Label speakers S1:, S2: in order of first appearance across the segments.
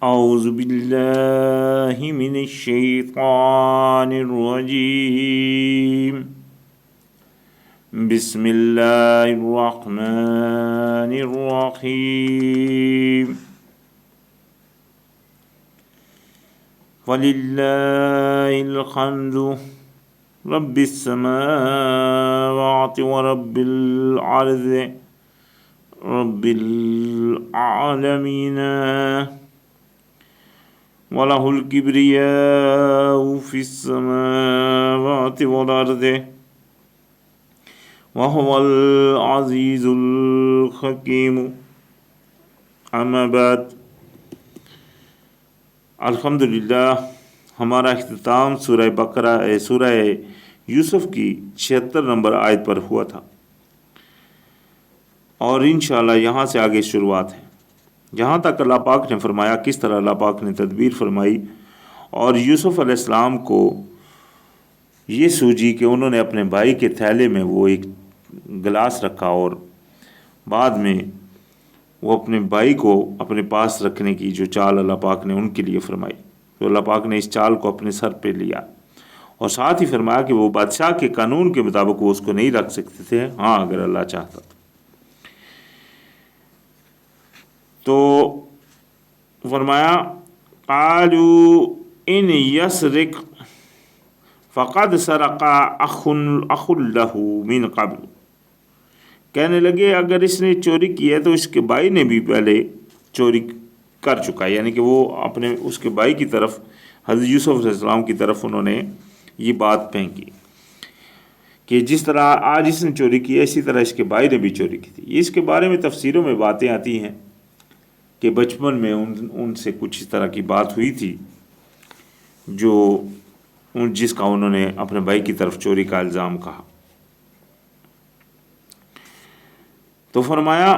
S1: اعوذ باللہ من الشیطان الرجیم بسم اللہ الرحمن الرحیم وَلِلَّهِ الْحَمْدُ رَبِّ السَّمَاوَاتِ وَرَبِّ الْأَرْضِ رَبِّ الْعَالَمِينَ وَلَهُ الْكِبْرِيَاءُ فِي السَّمَاوَاتِ وَالْأَرْضِ وَهُوَ الْعَزِيزُ الْحَكِيمُ اما بعد۔ الحمدللہ ہمارا اختتام سورہ یوسف کی 76 نمبر آیت پر ہوا تھا، اور انشاءاللہ یہاں سے آگے شروعات ہے، جہاں تک اللہ پاک نے فرمایا کس طرح اللہ پاک نے تدبیر فرمائی اور یوسف علیہ السلام کو یہ سوجی کہ انہوں نے اپنے بھائی کے تھیلے میں وہ ایک گلاس رکھا، اور بعد میں وہ اپنے بھائی کو اپنے پاس رکھنے کی جو چال اللہ پاک نے ان کے لیے فرمائی، تو اللہ پاک نے اس چال کو اپنے سر پہ لیا، اور ساتھ ہی فرمایا کہ وہ بادشاہ کے قانون کے مطابق وہ اس کو نہیں رکھ سکتے تھے، ہاں اگر اللہ چاہتا تو فرمایا قالوا ان یسرق فقد سرق اخ له من قبل، کہنے لگے اگر اس نے چوری کی ہے تو اس کے بھائی نے بھی پہلے چوری کر چکا ہے، یعنی کہ وہ اپنے اس کے بھائی کی طرف حضرت یوسف علیہ السلام کی طرف انہوں نے یہ بات پھینکی کہ جس طرح آج اس نے چوری کی ہے اسی طرح اس کے بھائی نے بھی چوری کی تھی۔ اس کے بارے میں تفسیروں میں باتیں آتی ہیں کہ بچپن میں ان سے کچھ اس طرح کی بات ہوئی تھی جو جس کا انہوں نے اپنے بھائی کی طرف چوری کا الزام کہا۔ تو فرمایا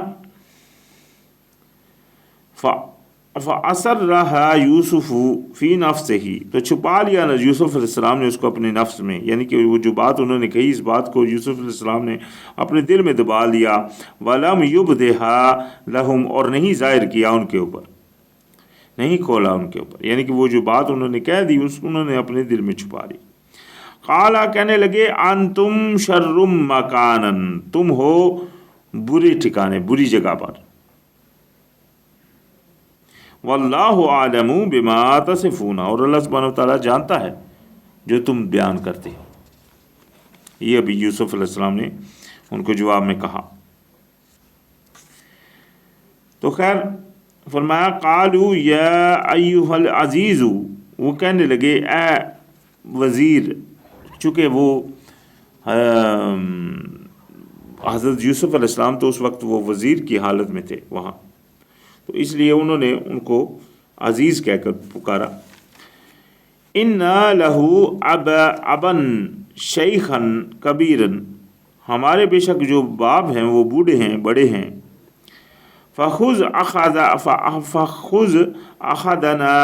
S1: فَأَسَرَّهَا يُوسُفُ فِي نَفْسِهِ، تو چھپا لیا یوسف علیہ السلام نے اس کو اپنے نفس میں، یعنی کہ وہ جو بات انہوں نے کہی اس بات کو یوسف علیہ السلام نے اپنے دل میں دبا لیا، وَلَمْ يُبْدِهَا لَهُمْ، اور نہیں ظاہر کیا ان کے اوپر، نہیں کھولا ان کے اوپر، یعنی کہ وہ جو بات انہوں نے کہہ دی انہوں نے اپنے دل میں چھپا لی۔ قَالَ، کہنے لگے أَنْتُمْ شَرٌّ مَكَانًا، تم ہو برے ٹھکانے، بری جگہ پر، واللہ عالم بما تصفون، اور اللہ سبحانہ وتعالیٰ جانتا ہے جو تم بیان کرتے ہو۔ یہ ابھی یوسف علیہ السلام نے ان کو جواب میں کہا۔ تو خیر فرمایا قالوا یا ایھا العزیز، وہ کہنے لگے اے وزیر، چونکہ وہ حضرت یوسف علیہ السلام تو اس وقت وہ وزیر کی حالت میں تھے وہاں، تو اس لیے انہوں نے ان کو عزیز کہہ کر پکارا۔ اِنَّا لَهُ أَبًا شَيْخًا كَبِيرًا، ہمارے بے شک جو باپ ہیں وہ بوڑھے ہیں، بڑے ہیں۔ فَخُذْ أَحَدَنَا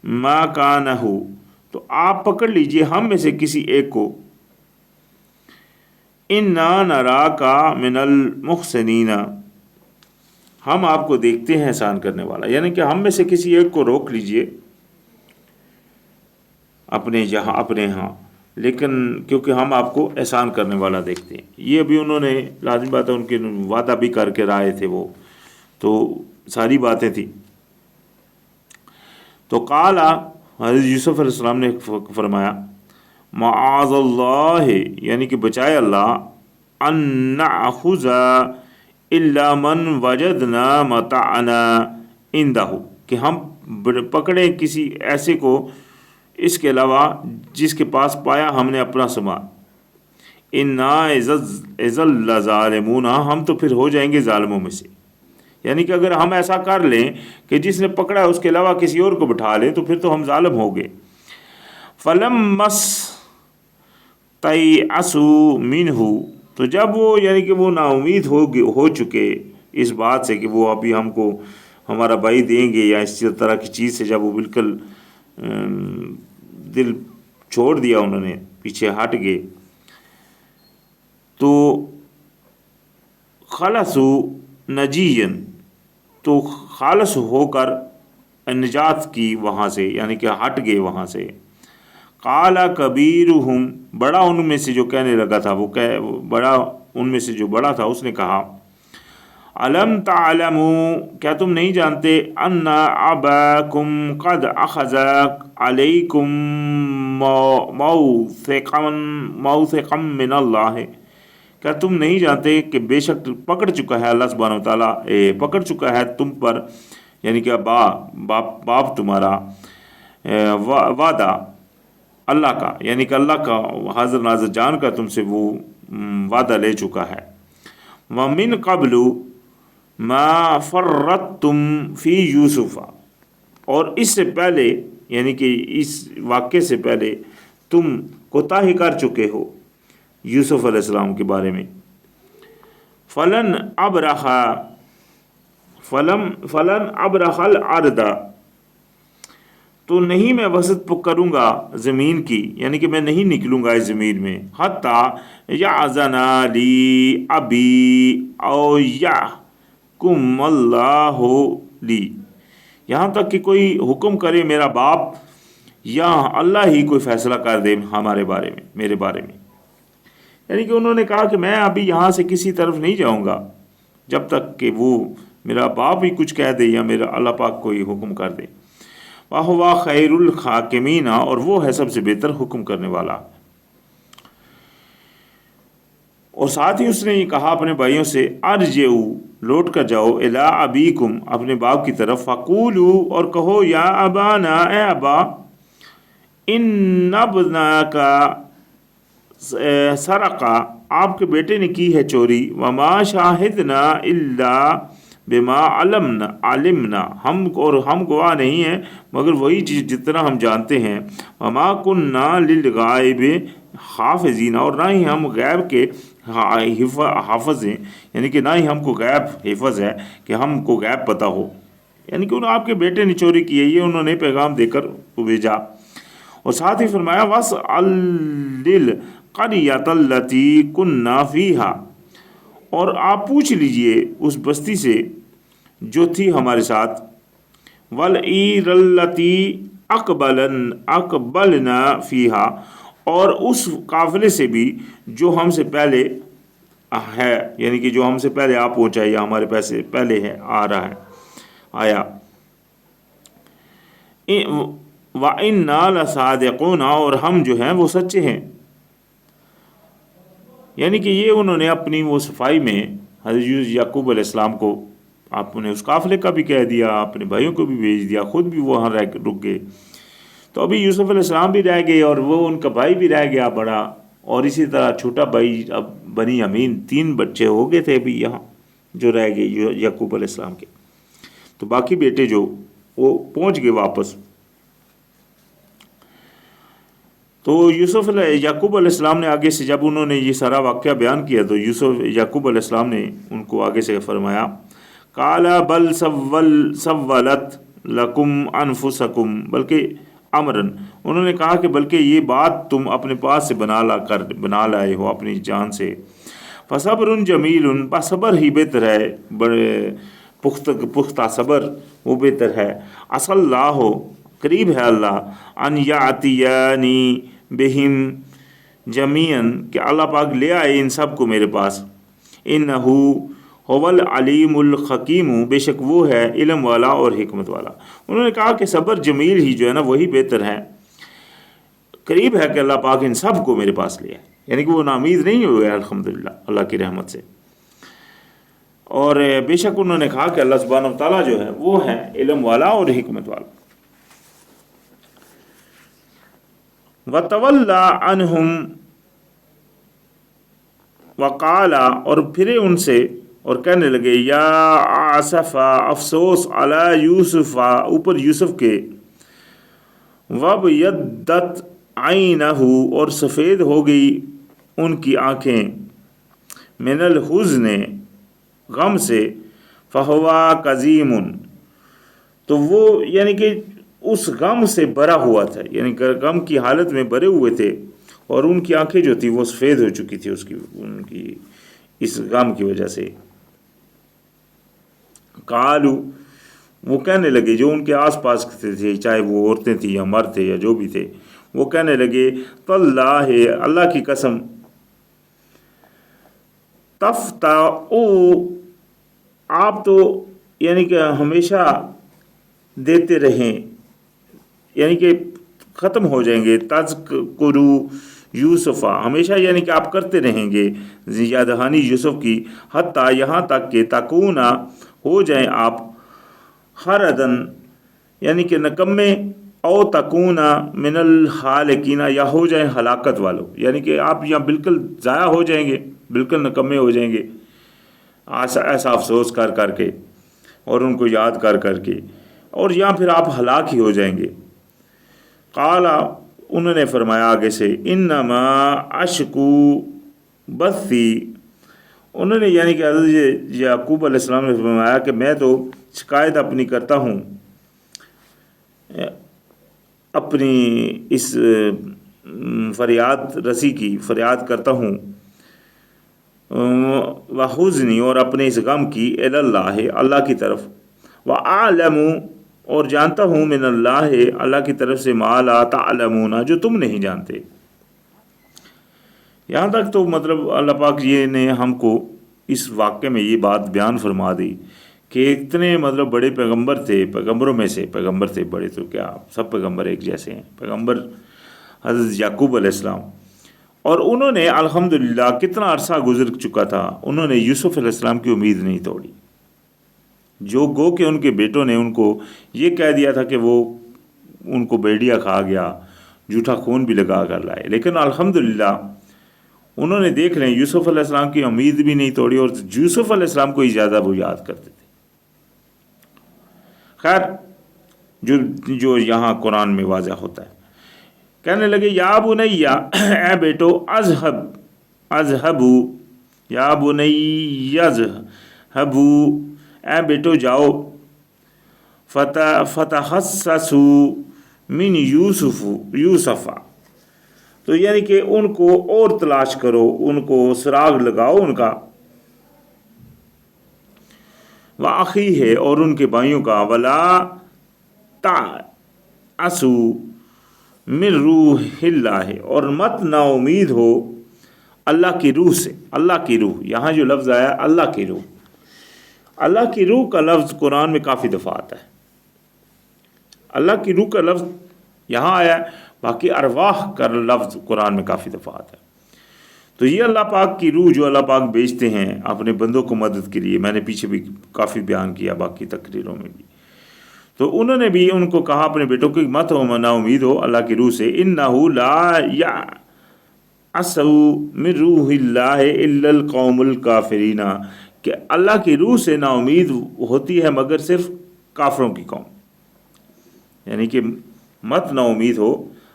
S1: مَكَانَهُ، تو آپ پکڑ لیجئے ہم میں سے کسی ایک کو۔ اِنَّا نَرَاكَ مِنَ الْمُحْسِنِينَ، ہم آپ کو دیکھتے ہیں احسان کرنے والا، یعنی کہ ہم میں سے کسی ایک کو روک لیجئے اپنے ہاں، لیکن کیونکہ ہم آپ کو احسان کرنے والا دیکھتے ہیں۔ یہ ابھی انہوں نے لازم بات ہے ان کے وعدہ بھی کر کے رائے تھے، وہ تو ساری باتیں تھیں۔ تو قال، حضرت یوسف علیہ السلام نے فرمایا معاذ اللہ، یعنی کہ بچائے اللہ، ان نأخذ الا من وجدنا متاعنا عنده، کہ ہم پکڑیں کسی ایسے کو اس کے علاوہ جس کے پاس پایا ہم نے اپنا سامان۔ انا اذا لظالمون، ہم تو پھر ہو جائیں گے ظالموں میں سے، یعنی کہ اگر ہم ایسا کر لیں کہ جس نے پکڑا اس کے علاوہ کسی اور کو بٹھا لیں تو پھر تو ہم ظالم ہو گئے۔ فَلَمَّا اسْتَيْأَسُوا مِنْهُ، تو جب وہ یعنی کہ وہ نا امید ہو چکے اس بات سے کہ وہ ابھی ہم کو ہمارا بھائی دیں گے یا اس طرح کی چیز سے، جب وہ بالکل دل چھوڑ دیا انہوں نے، پیچھے ہٹ گئے، تو خلصوا نجیًا، تو خالص ہو کر نجات کی وہاں سے، یعنی کہ ہٹ گئے وہاں سے۔ قال کبیرہم، بڑا ان میں سے جو کہنے لگا تھا، بڑا ان میں سے جو بڑا تھا اس نے کہا، الم تعلموا، کیا تم نہیں جانتے، ان اباکم قد اخذ علیکم موثقا من اللہ، کیا تم نہیں جانتے کہ بے شک پکڑ چکا ہے اللہ سبحانہ وتعالیٰ، پکڑ چکا ہے تم پر، یعنی کہ باپ تمہارا، وعدہ اللہ کا، یعنی کہ اللہ کا حاضر ناظر جان کا تم سے وہ وعدہ لے چکا ہے۔ وَمِن قَبْلُ مَا فَرَّطْتُمْ فِي یوسف، اور اس سے پہلے، یعنی کہ اس واقعے سے پہلے تم کوتاہی کر چکے ہو یوسف علیہ السلام کے بارے میں۔ فَلَنْ أَبْرَحَ الْأَرْضَ، تو نہیں میں وسعت کروں گا زمین کی، یعنی کہ میں نہیں نکلوں گا اس زمین میں، حَتَّى يَأْذَنَ لِي أَبِي أَوْ يَحْكُمَ اللَّهُ لِي، یہاں تک کہ کوئی حکم کرے میرا باپ، یا اللہ ہی کوئی فیصلہ کر دے ہمارے بارے میں، میرے بارے میں۔ یعنی کہ انہوں نے کہا کہ میں ابھی یہاں سے کسی طرف نہیں جاؤں گا جب تک کہ وہ میرا باپ ہی کچھ کہہ دے یا میرا اللہ پاک کوئی حکم کر دے۔ وَهُوَ خَيْرُ الْحَاكِمِينَ، اور وہ ہے سب سے بہتر حکم کرنے والا۔ اور ساتھ ہی اس نے یہ کہا اپنے بھائیوں سے، ارجعوا، لوٹ کر جاؤ، الی ابیکم، اپنے باپ کی طرف، فقولوا، اور کہو، یا ابانا، اے ابا، ان ابناک سرقا، آپ کے بیٹے نے کی ہے چوری، وما شاہدنا الا بما علمنا، ہم گواہ نہیں ہیں مگر وہی چیز جتنا ہم جانتے ہیں، وما کننا للغائب حافظین، اور نہ ہی ہم غیب کے حافظ ہیں، یعنی کہ نہ ہی ہم کو غیب حفظ ہے کہ ہم کو غیب پتہ ہو، یعنی کہ آپ کے بیٹے نے چوری کی ہے، یہ انہوں نے پیغام دے کر بھیجا۔ اور ساتھ ہی فرمایا، وَاسْأَلِ الْقَرْيَةَ الَّتِي كُنَّا فِيهَا، اور آپ پوچھ لیجئے اس بستی سے جو تھی ہمارے ساتھ، وَالْعِيرَ الَّتِي أَقْبَلْنَا فِيهَا، اور اس قافلے سے بھی جو ہم سے پہلے ہے، یعنی کہ جو ہم سے پہلے آپ پہنچا یا ہمارے پیسے پہلے ہے آیا۔ وَإِنَّا لَصَادِقُونَ، اور ہم جو ہیں وہ سچے ہیں۔ یعنی کہ یہ انہوں نے اپنی وہ صفائی میں حضرت یعقوب علیہ السلام کو، آپ نے اس قافلے کا بھی کہہ دیا، اپنے بھائیوں کو بھی بھیج دیا، خود بھی وہاں رک گئے، تو ابھی یوسف علیہ السلام بھی رہ گئے اور وہ ان کا بھائی بھی رہ گیا بڑا، اور اسی طرح چھوٹا بھائی، اب بنی امین 3 بچے ہو گئے تھے ابھی یہاں جو رہ گئے یعقوب علیہ السلام کے، تو باقی بیٹے جو وہ پہنچ گئے واپس۔ تو یعقوب علیہ السلام نے آگے سے، جب انہوں نے یہ سارا واقعہ بیان کیا تو یعقوب علیہ السلام نے ان کو آگے سے فرمایا، قال بل سولت لکم انفسکم، بلکہ امرن، انہوں نے کہا کہ بلکہ یہ بات تم اپنے پاس سے بنا لائے ہو اپنی جان سے، فصبر جمیل، بس صبر ہی بہتر ہے، بڑے پختہ صبر وہ بہتر ہے، عسى اللہ، قریب ہے اللہ، ان یاتینی بہم جمیعاً، کہ اللہ پاک لے آئے ان سب کو میرے پاس، انہ هو العلیم الحکیم، بے شک وہ ہے علم والا اور حکمت والا۔ انہوں نے کہا کہ صبر جمیل ہی جو ہے نا وہی بہتر ہے، قریب ہے کہ اللہ پاک ان سب کو میرے پاس لے آئے، یعنی کہ وہ ناامید نہیں ہوئے الحمدللہ اللہ کی رحمت سے۔ اور بے شک انہوں نے کہا کہ اللہ سبحانہ وتعالیٰ جو ہے وہ ہے علم والا اور حکمت والا۔ وَتَوَلَّى عَنْهُمْ وَقَالَ، اور پھرے ان سے اور کہنے لگے، یا آسفا، افسوس، علی یوسف، اوپر یوسف کے، وَابْيَضَّتْ عَيْنَهُ، اور سفید ہو گئی ان کی آنکھیں، من الحزن، غم سے، فَهُوَ كَظِيمٌ، تو وہ یعنی کہ اس غم سے بھرا ہوا تھا، یعنی کہ غم کی حالت میں بھرے ہوئے تھے، اور ان کی آنکھیں جو تھی وہ سفید ہو چکی تھی ان کی اس غم کی وجہ سے۔ قالوا، وہ کہنے لگے جو ان کے آس پاس تھے، چاہے وہ عورتیں تھیں یا مرد تھے یا جو بھی تھے، وہ کہنے لگے تاللہ، اللہ کی قسم، تفتأ، آپ تو یعنی کہ ہمیشہ دیتے رہیں، یعنی کہ ختم ہو جائیں گے، تذکرو یوسف، ہمیشہ یعنی کہ آپ کرتے رہیں گے یاد دہانی یوسف کی، حتیٰ یہاں تک کہ تکونا ہو جائیں آپ خردن یعنی کہ نکمے، او تکونا من الحالکین، یا ہو جائیں ہلاکت والوں، یعنی کہ آپ یہاں بالکل ضائع ہو جائیں گے، بالکل نکمے ہو جائیں گے ایسا افسوس کر کر کے اور ان کو یاد کر کر کے، اور یہاں پھر آپ ہلاک ہی ہو جائیں گے۔ قال، انہوں نے فرمایا آگے سے، انما اشکو بثی، انہوں نے یعنی کہ حضرت یعقوب علیہ السلام نے فرمایا کہ میں تو شکایت اپنی کرتا ہوں، اپنی اس فریاد رسی کی فریاد کرتا ہوں، وحزنی، اور اپنے اس غم کی، اللہ اللہ کی طرف، وعالم، اور جانتا ہوں، من اللہ اللہ کی طرف سے، ما لا تعلمون، جو تم نہیں جانتے۔ یہاں تک تو مطلب اللہ پاک یہ نے ہم کو اس واقعے میں یہ بات بیان فرما دی کہ اتنے مطلب بڑے پیغمبر تھے، پیغمبروں میں سے پیغمبر تھے، بڑے تو کیا سب پیغمبر ایک جیسے ہیں، پیغمبر حضرت یعقوب علیہ السلام، اور انہوں نے الحمدللہ کتنا عرصہ گزر چکا تھا، انہوں نے یوسف علیہ السلام کی امید نہیں توڑی، جو گو کہ ان کے بیٹوں نے ان کو یہ کہہ دیا تھا کہ وہ ان کو بیڑیا کھا گیا، جھوٹا خون بھی لگا کر لائے، لیکن الحمدللہ انہوں نے دیکھ لیں یوسف علیہ السلام کی امید بھی نہیں توڑی، اور یوسف علیہ السلام کو ہی زیادہ وہ یاد کرتے تھے۔ خیر، جو یہاں قرآن میں واضح ہوتا ہے، کہنے لگے یا بنیا، اے بیٹو، اذہبو، یا بنی اذہبو، اے بیٹو جاؤ، فتحسسو من یوسف، تو یعنی کہ ان کو اور تلاش کرو، ان کو سراغ لگاؤ ان کا، وَأَخِيهِ، اور ان کے بھائیوں کا، وَلَا تَعْأَسُوا مِن رُوحِ اللَّهِ، اور مت نا امید ہو اللہ کی روح سے۔ اللہ کی روح، یہاں جو لفظ آیا اللہ کی روح، اللہ کی روح کا لفظ قرآن میں کافی دفعہ آتا ہے، اللہ کی روح کا لفظ یہاں آیا ہے، باقی ارواح کا لفظ قرآن میں کافی دفعہ آتا ہے۔ تو یہ اللہ پاک کی روح جو اللہ پاک بھیجتے ہیں اپنے بندوں کو مدد کے لیے، میں نے پیچھے بھی کافی بیان کیا باقی تقریروں میں بھی، تو انہوں نے بھی ان کو کہا اپنے بیٹوں کو مت ہو نا امید ہو اللہ کی روح سے، انہ لا یأسوا من روح اللہ الا القوم الکافرین، کہ اللہ کی روح سے نا امید ہوتی ہے مگر صرف کافروں کی قوم، یعنی کہ مت نا امید ہو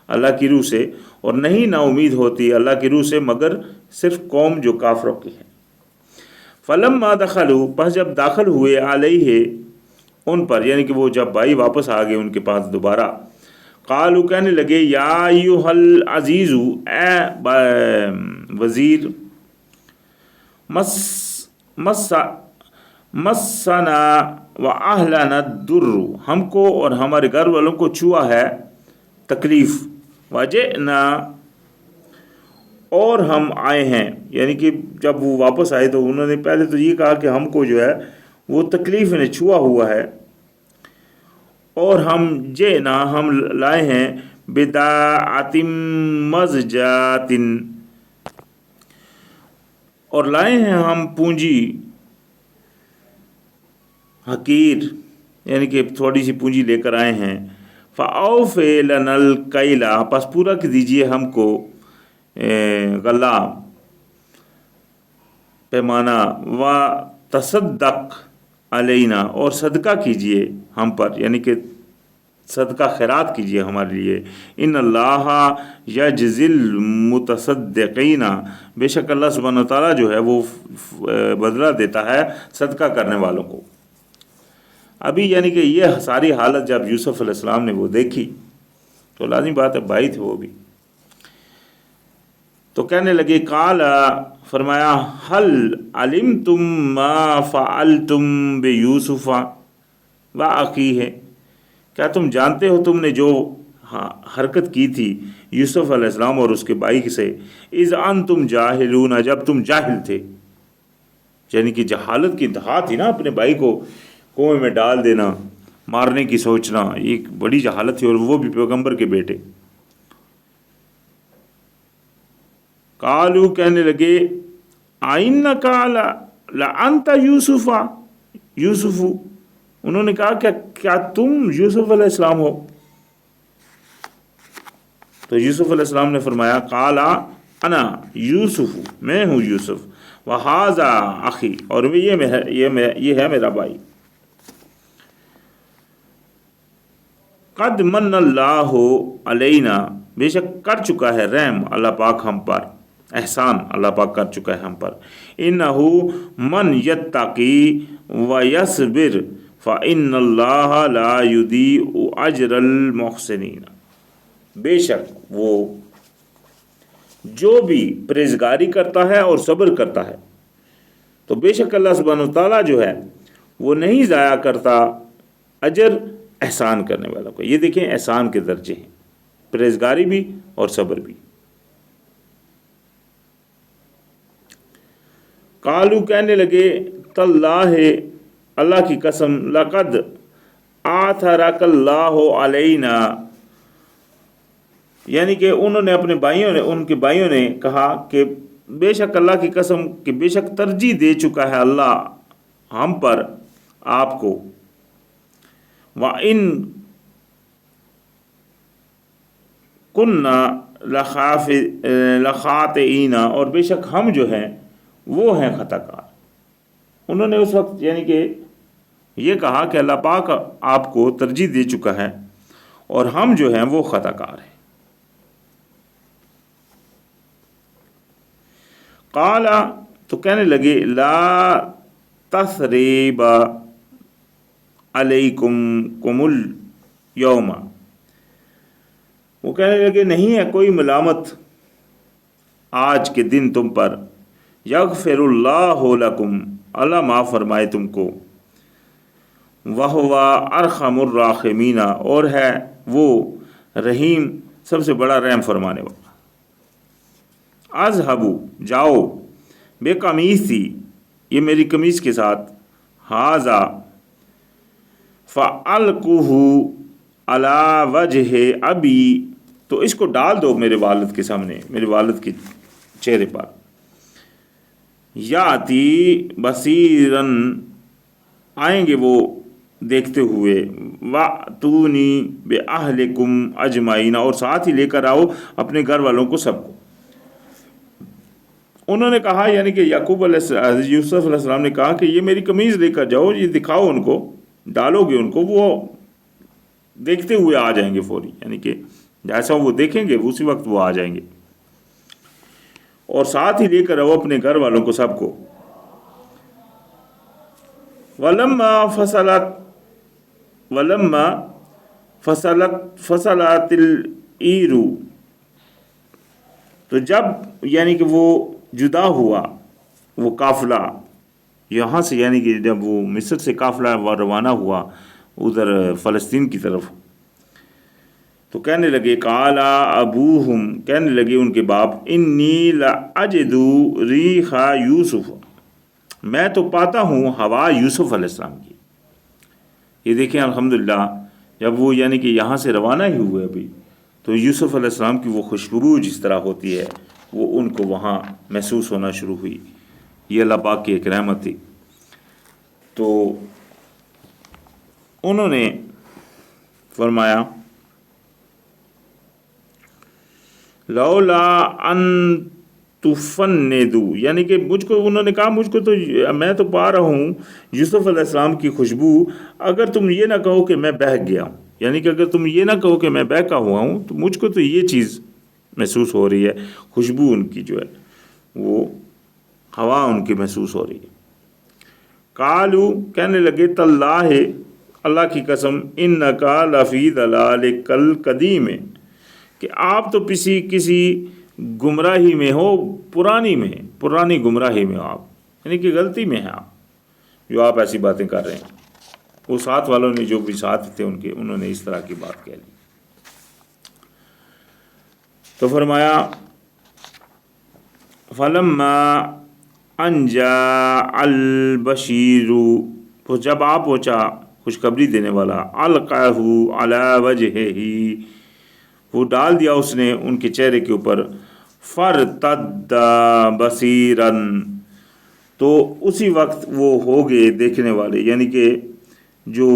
S1: اللہ کی روح سے، اور نہیں نا امید ہوتی اللہ کی روح سے مگر صرف قوم جو کافروں کی ہے۔ فلما دخلوا، پس جب داخل ہوئے، علیہ، ان پر، یعنی کہ وہ جب بھائی واپس آ گئے ان کے پاس دوبارہ، قالوا، کہنے لگے، یا ایھا العزیز، اے وزیر، مسنا واہلنا الضر، ہم کو اور ہمارے گھر والوں کو چھوا ہے تکلیف، وجئنا، اور ہم آئے ہیں، یعنی کہ جب وہ واپس آئے تو انہوں نے پہلے تو یہ کہا کہ ہم کو جو ہے وہ تکلیف نے چھوا ہوا ہے، اور ہم جئنا، ہم لائے ہیں، بضاعۃ مزجاۃ، اور لائے ہیں ہم پونجی حقیر، یعنی کہ تھوڑی سی پونجی لے کر آئے ہیں، فَأَوْفِ لَنَا الْكَيْلَ، پس پورا کر دیجئے ہم کو غلہ، پیمانہ، وَتَصَدَّقْ عَلَيْنَا، اور صدقہ کیجئے ہم پر، یعنی کہ صدقہ خیرات کیجئے ہمارے لیے، ان اللہ یجزی المتصدقین، بے شک اللہ سبحانہ وتعالیٰ جو ہے وہ بدلہ دیتا ہے صدقہ کرنے والوں کو۔ ابھی یعنی کہ یہ ساری حالت جب یوسف علیہ السلام نے وہ دیکھی تو لازمی بات ہے بھائی تھے وہ بھی، تو کہنے لگے، قال، فرمایا، هل علمتم ما فعلتم بیوسف، و اخی ہے، کیا تم جانتے ہو تم نے جو حرکت کی تھی یوسف علیہ السلام اور اس کے بھائی سے، اذ انتم جاہلون، جب تم جاہل تھے، یعنی کہ جہالت کی انتہا تھی نا، اپنے بھائی کو کنویں میں ڈال دینا، مارنے کی سوچنا، ایک بڑی جہالت تھی، اور وہ بھی پیغمبر کے بیٹے۔ قالو کہنے لگے آئنک لانت یوسف، یوسف، انہوں نے کہا کیا تم یوسف علیہ السلام ہو؟ تو یوسف علیہ السلام نے فرمایا قال انا یوسف، میں ہوں یوسف، وہذا اخی، اور یہ ہے میرا بھائی۔ قد من اللہ علینا، بے شک کر چکا ہے رحم اللہ پاک ہم پر، احسان اللہ پاک کر چکا ہے ہم پر، انہ من یتقی ویصبر فإن اللہ لا یضیع اجر المحسنین، بے شک وہ جو بھی پرہیزگاری کرتا ہے اور صبر کرتا ہے تو بے شک اللہ سبحانہ وتعالیٰ جو ہے وہ نہیں ضائع کرتا اجر احسان کرنے والوں کو۔ یہ دیکھیں احسان کے درجے ہیں، پرہیزگاری بھی اور صبر بھی۔ قالو کہنے لگے تاللہ، اللہ کی قسم، لقد آثرک اللہ علینا، یعنی کہ انہوں نے اپنے بھائیوں نے، ان کے بھائیوں نے کہا کہ بے شک اللہ کی قسم کہ بے شک ترجیح دے چکا ہے اللہ ہم پر، آپ کو، وَإِن كُنَّا لَخَاطِئِينَ، اور بے شک ہم جو ہیں وہ ہیں خطا کار۔ انہوں نے اس وقت یعنی کہ یہ کہا کہ اللہ پاک آپ کو ترجیح دے چکا ہے اور ہم جو ہیں وہ خطا کار ہیں۔ قال، تو کہنے لگے لا تثریب علیکم اليوم، وہ کہنے لگے نہیں ہے کوئی ملامت آج کے دن تم پر، یغفر اللہ لکم، اللہ معاف فرمائے تم کو، وہو ارحم الراحمین، اور ہے وہ رحیم سب سے بڑا رحم فرمانے والا۔ اذهبوا، جاؤ، بے قمیصی، یہ میری قمیص کے ساتھ، ھذا فالقوہ علی وجہ ابی، تو اس کو ڈال دو میرے والد کے سامنے، میرے والد کے چہرے پر، یاتی بصیراً، آئیں گے وہ دیکھتے ہوئے، واتونی باہلکم اجمعین، اور ساتھ ہی لے کر آؤ اپنے گھر والوں کو سب کو۔ انہوں نے کہا یعنی کہ یعقوب یوسف علیہ السلام نے کہا کہ یہ میری قمیض لے کر جاؤ، یہ دکھاؤ ان کو، ڈالو گے ان کو، وہ دیکھتے ہوئے آ جائیں گے فوری، یعنی کہ جیسا وہ دیکھیں گے اسی وقت وہ آ جائیں گے، اور ساتھ ہی لے کر آؤ اپنے گھر والوں کو سب کو۔ وَلَمَّا فَصَلَتِ الْعِیرُ، تو جب یعنی کہ وہ جدا ہوا وہ قافلہ یہاں سے، یعنی کہ جب وہ مصر سے قافلہ روانہ ہوا ادھر فلسطین کی طرف، تو کہنے لگے قال ابوہم، کہنے لگے ان کے باپ، انی لاجد ریح یوسف، میں تو پاتا ہوں ہوا یوسف علیہ السلام کی۔ یہ دیکھیں الحمدللہ جب وہ یعنی کہ یہاں سے روانہ ہی ہوئے ابھی، تو یوسف علیہ السلام کی وہ خوشبو جس طرح ہوتی ہے وہ ان کو وہاں محسوس ہونا شروع ہوئی۔ یہ اللہ پاک کی ایک رحمت تھی۔ تو انہوں نے فرمایا لولا ان تفندوا، یعنی کہ مجھ کو، انہوں نے کہا مجھ کو تو، میں تو پا رہا ہوں یوسف علیہ السلام کی خوشبو، اگر تم یہ نہ کہو کہ میں بہک گیا ہوں، یعنی کہ اگر تم یہ نہ کہو کہ میں بہکا ہوا ہوں، تو مجھ کو تو یہ چیز محسوس ہو رہی ہے، خوشبو ان کی جو ہے وہ ہوا ان کی محسوس ہو رہی ہے۔ قالو، کہنے لگے تاللہ، اللہ کی قسم، انکا لفی ضلالک القدیم، کہ آپ تو کسی گمراہی میں ہو، پرانی گمراہی میں ہو آپ، یعنی کہ غلطی میں ہیں آپ جو آپ ایسی باتیں کر رہے ہیں۔ وہ ساتھ والوں نے جو بھی ساتھ تھے ان کے، انہوں نے اس طرح کی بات کہہ لی۔ تو فرمایا فلما ان جاء البشیر، تو جب آ پہنچا خوشخبری دینے والا، القاہ علی وجہہ، وہ ڈال دیا اس نے ان کے چہرے کے اوپر، فرتد بصیرا، تو اسی وقت وہ ہو گئے دیکھنے والے، یعنی کہ جو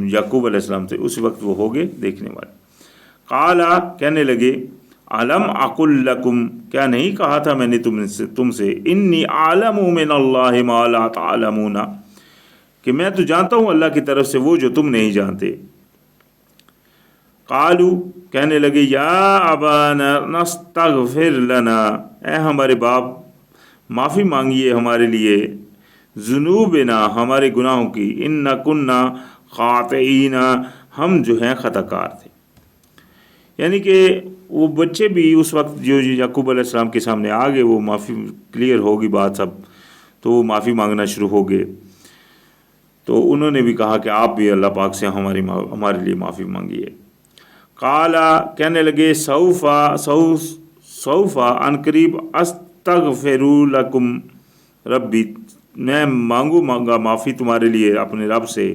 S1: یعقوب علیہ السلام تھے اسی وقت وہ ہو گئے دیکھنے والے۔ قالا، کہنے لگے، علم اقل لکم، کیا نہیں کہا تھا میں نے تم سے، انی اعلم من اللہ ما لا تعلمون، کہ میں تو جانتا ہوں اللہ کی طرف سے وہ جو تم نہیں جانتے۔ قالو، کہنے لگے، یا ابانا نستغفر لنا، اے ہمارے باپ معافی مانگیے ہمارے لیے، ذنوبنا، ہمارے گناہوں کی، ان کنا خاطئین، ہم جو ہیں خطا کار تھے۔ یعنی کہ وہ بچے بھی اس وقت جو یعقوب علیہ السلام کے سامنے آ گئے، وہ معافی کلیئر ہوگی بات سب، تو وہ معافی مانگنا شروع ہو گئے۔ تو انہوں نے بھی کہا کہ آپ بھی اللہ پاک سے ہمارے لیے معافی مانگیے۔ قالا، کہنے لگے، سوفا، ان قریب، استغفر لکم ربی، میں مانگوں گا معافی تمہارے لیے اپنے رب سے،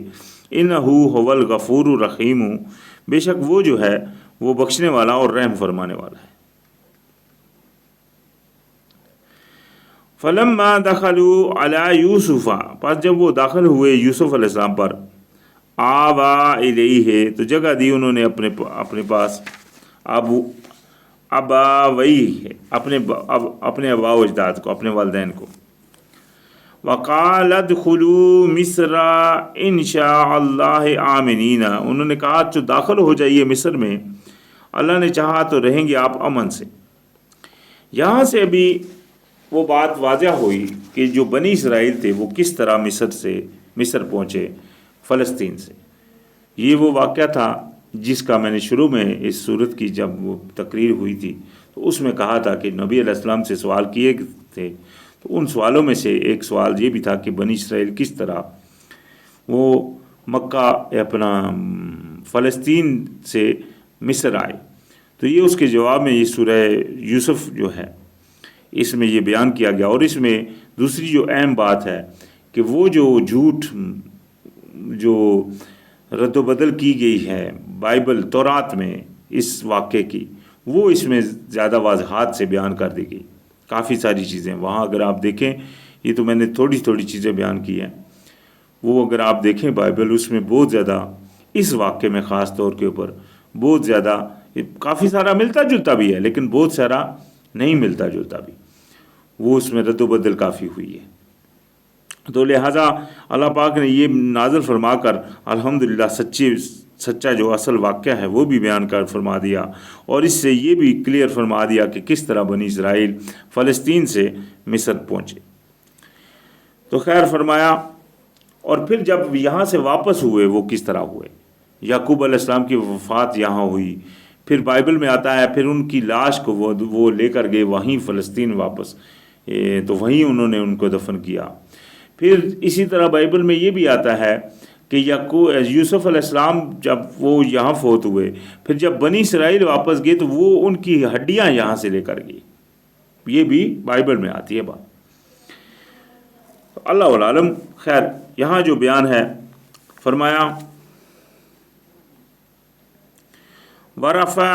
S1: انہ هو الغفور الرحیم، بے شک وہ جو ہے وہ بخشنے والا اور رحم فرمانے والا ہے۔ فلما دخلوا علی یوسف، پس جب وہ داخل ہوئے یوسف علیہ السلام پر، آوا الیہ، تو جگہ دی انہوں نے اپنے پاس، اباویہ، اپنے ابا و اجداد کو، اپنے والدین کو۔ وقال ادخلوا مصر ان شاء اللہ آمنین، انہوں نے کہا جو داخل ہو جائیے مصر میں، اللہ نے چاہا تو رہیں گے آپ امن سے۔ یہاں سے ابھی وہ بات واضح ہوئی کہ جو بنی اسرائیل تھے وہ کس طرح مصر پہنچے فلسطین سے۔ یہ وہ واقعہ تھا جس کا میں نے شروع میں اس صورت کی جب وہ تقریر ہوئی تھی تو اس میں کہا تھا کہ نبی علیہ السلام سے سوال کیے تھے، تو ان سوالوں میں سے ایک سوال یہ بھی تھا کہ بنی اسرائیل کس طرح وہ مکہ اپنا فلسطین سے مصر آئے۔ تو یہ اس کے جواب میں یہ سورہ یوسف جو ہے اس میں یہ بیان کیا گیا۔ اور اس میں دوسری جو اہم بات ہے کہ وہ جو جھوٹ جو رد و بدل کی گئی ہے بائبل تورات میں اس واقعے کی، وہ اس میں زیادہ واضحات سے بیان کر دی گئی، کافی ساری چیزیں وہاں اگر آپ دیکھیں، یہ تو میں نے تھوڑی چیزیں بیان کی ہیں، وہ اگر آپ دیکھیں بائبل اس میں بہت زیادہ اس واقعے میں خاص طور کے اوپر بہت زیادہ، کافی سارا ملتا جلتا بھی ہے لیکن بہت سارا نہیں ملتا جلتا بھی، وہ اس میں رد و بدل کافی ہوئی ہے۔ تو لہٰذا اللہ پاک نے یہ نازل فرما کر الحمدللہ سچا جو اصل واقعہ ہے وہ بھی بیان کر فرما دیا، اور اس سے یہ بھی کلیئر فرما دیا کہ کس طرح بنی اسرائیل فلسطین سے مصر پہنچے۔ تو خیر فرمایا، اور پھر جب یہاں سے واپس ہوئے وہ کس طرح ہوئے، یعقوب علیہ السلام کی وفات یہاں ہوئی، پھر بائبل میں آتا ہے پھر ان کی لاش کو وہ لے کر گئے وہیں فلسطین واپس، تو وہیں انہوں نے ان کو دفن کیا۔ پھر اسی طرح بائبل میں یہ بھی آتا ہے کہ یوسف علیہ السلام جب وہ یہاں فوت ہوئے، پھر جب بنی اسرائیل واپس گئے تو وہ ان کی ہڈیاں یہاں سے لے کر گئی، یہ بھی بائبل میں آتی ہے بات۔ اللہ عالم۔ خیر یہاں جو بیان ہے فرمایا ورفع